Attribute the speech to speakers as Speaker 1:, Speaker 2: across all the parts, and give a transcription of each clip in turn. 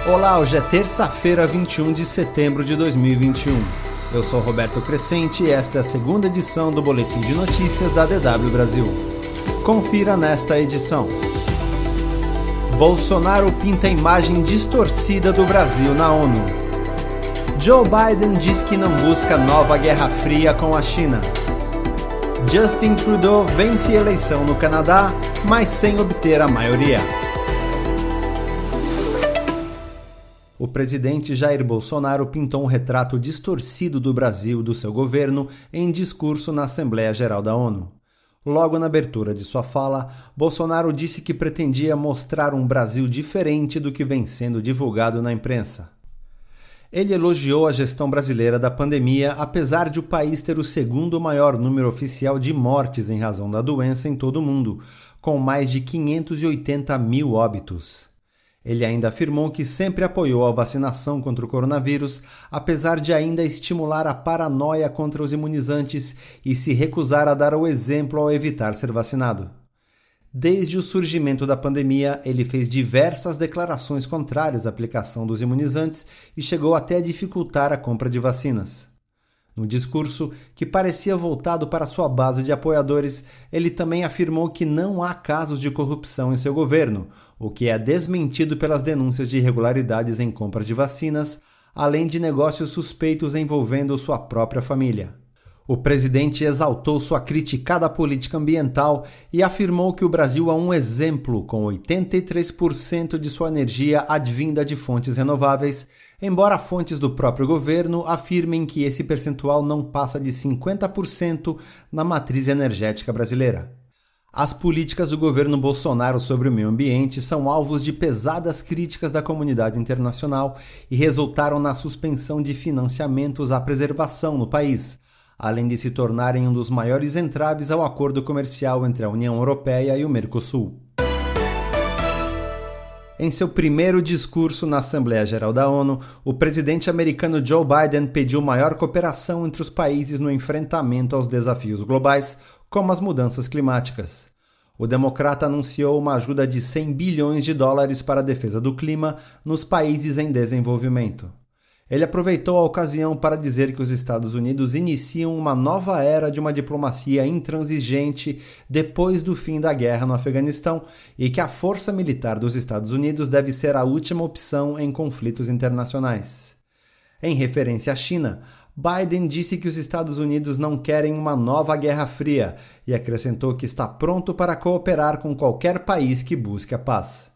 Speaker 1: Olá, hoje é terça-feira, 21 de setembro de 2021. Eu sou Roberto Crescente e esta é a segunda edição do Boletim de Notícias da DW Brasil. Confira nesta edição. Bolsonaro pinta a imagem distorcida do Brasil na ONU. Joe Biden diz que não busca nova guerra fria com a China. Justin Trudeau vence a eleição no Canadá, mas sem obter a maioria. O presidente Jair Bolsonaro pintou um retrato distorcido do Brasil e do seu governo em discurso na Assembleia Geral da ONU. Logo na abertura de sua fala, Bolsonaro disse que pretendia mostrar um Brasil diferente do que vem sendo divulgado na imprensa. Ele elogiou a gestão brasileira da pandemia, apesar de o país ter o segundo maior número oficial de mortes em razão da doença em todo o mundo, com mais de 580 mil óbitos. Ele ainda afirmou que sempre apoiou a vacinação contra o coronavírus, apesar de ainda estimular a paranoia contra os imunizantes e se recusar a dar o exemplo ao evitar ser vacinado. Desde o surgimento da pandemia, ele fez diversas declarações contrárias à aplicação dos imunizantes e chegou até a dificultar a compra de vacinas. No discurso, que parecia voltado para sua base de apoiadores, ele também afirmou que não há casos de corrupção em seu governo, o que é desmentido pelas denúncias de irregularidades em compras de vacinas, além de negócios suspeitos envolvendo sua própria família. O presidente exaltou sua criticada política ambiental e afirmou que o Brasil é um exemplo, com 83% de sua energia advinda de fontes renováveis, embora fontes do próprio governo afirmem que esse percentual não passa de 50% na matriz energética brasileira. As políticas do governo Bolsonaro sobre o meio ambiente são alvos de pesadas críticas da comunidade internacional e resultaram na suspensão de financiamentos à preservação no país, além de se tornarem um dos maiores entraves ao acordo comercial entre a União Europeia e o Mercosul. Em seu primeiro discurso na Assembleia Geral da ONU, o presidente americano Joe Biden pediu maior cooperação entre os países no enfrentamento aos desafios globais, como as mudanças climáticas. O democrata anunciou uma ajuda de 100 bilhões de dólares para a defesa do clima nos países em desenvolvimento. Ele aproveitou a ocasião para dizer que os Estados Unidos iniciam uma nova era de uma diplomacia intransigente depois do fim da guerra no Afeganistão e que a força militar dos Estados Unidos deve ser a última opção em conflitos internacionais. Em referência à China, Biden disse que os Estados Unidos não querem uma nova Guerra Fria e acrescentou que está pronto para cooperar com qualquer país que busque a paz.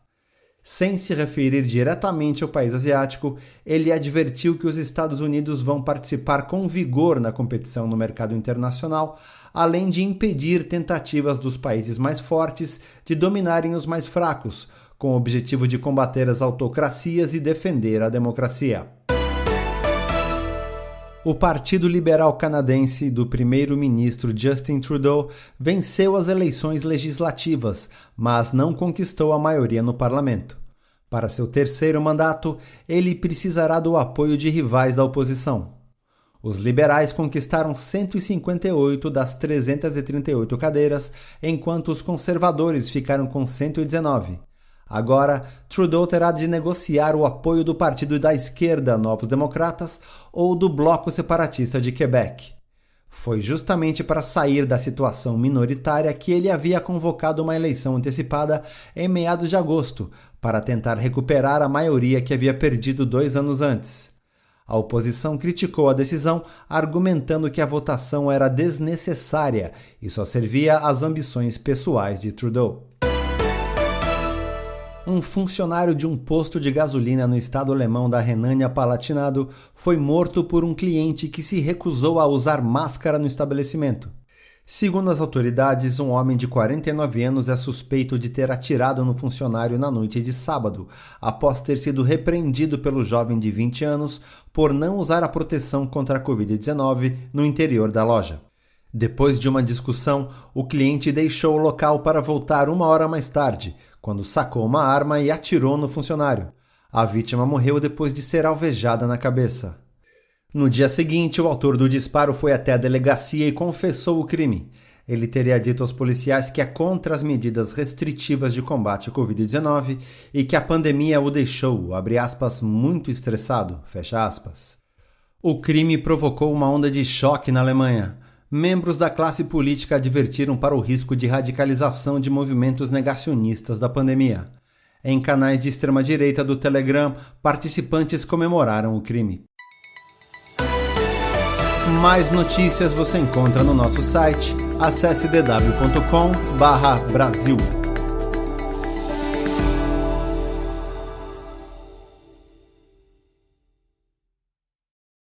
Speaker 1: Sem se referir diretamente ao país asiático, ele advertiu que os Estados Unidos vão participar com vigor na competição no mercado internacional, além de impedir tentativas dos países mais fortes de dominarem os mais fracos, com o objetivo de combater as autocracias e defender a democracia. O Partido Liberal Canadense do primeiro-ministro Justin Trudeau venceu as eleições legislativas, mas não conquistou a maioria no parlamento. Para seu terceiro mandato, ele precisará do apoio de rivais da oposição. Os liberais conquistaram 158 das 338 cadeiras, enquanto os conservadores ficaram com 119. Agora, Trudeau terá de negociar o apoio do partido da esquerda Novos Democratas ou do Bloco Separatista de Quebec. Foi justamente para sair da situação minoritária que ele havia convocado uma eleição antecipada em meados de agosto, para tentar recuperar a maioria que havia perdido 2 anos antes. A oposição criticou a decisão, argumentando que a votação era desnecessária e só servia às ambições pessoais de Trudeau. Um funcionário de um posto de gasolina no estado alemão da Renânia-Palatinado foi morto por um cliente que se recusou a usar máscara no estabelecimento. Segundo as autoridades, um homem de 49 anos é suspeito de ter atirado no funcionário na noite de sábado, após ter sido repreendido pelo jovem de 20 anos por não usar a proteção contra a Covid-19 no interior da loja. Depois de uma discussão, o cliente deixou o local para voltar 1 hora mais tarde, quando sacou uma arma e atirou no funcionário. A vítima morreu depois de ser alvejada na cabeça. No dia seguinte, o autor do disparo foi até a delegacia e confessou o crime. Ele teria dito aos policiais que é contra as medidas restritivas de combate à Covid-19 e que a pandemia o deixou, abre aspas, muito estressado, fecha aspas. O crime provocou uma onda de choque na Alemanha. Membros da classe política advertiram para o risco de radicalização de movimentos negacionistas da pandemia. Em canais de extrema-direita do Telegram, participantes comemoraram o crime. Mais notícias você encontra no nosso site. Acesse dw.com/Brasil.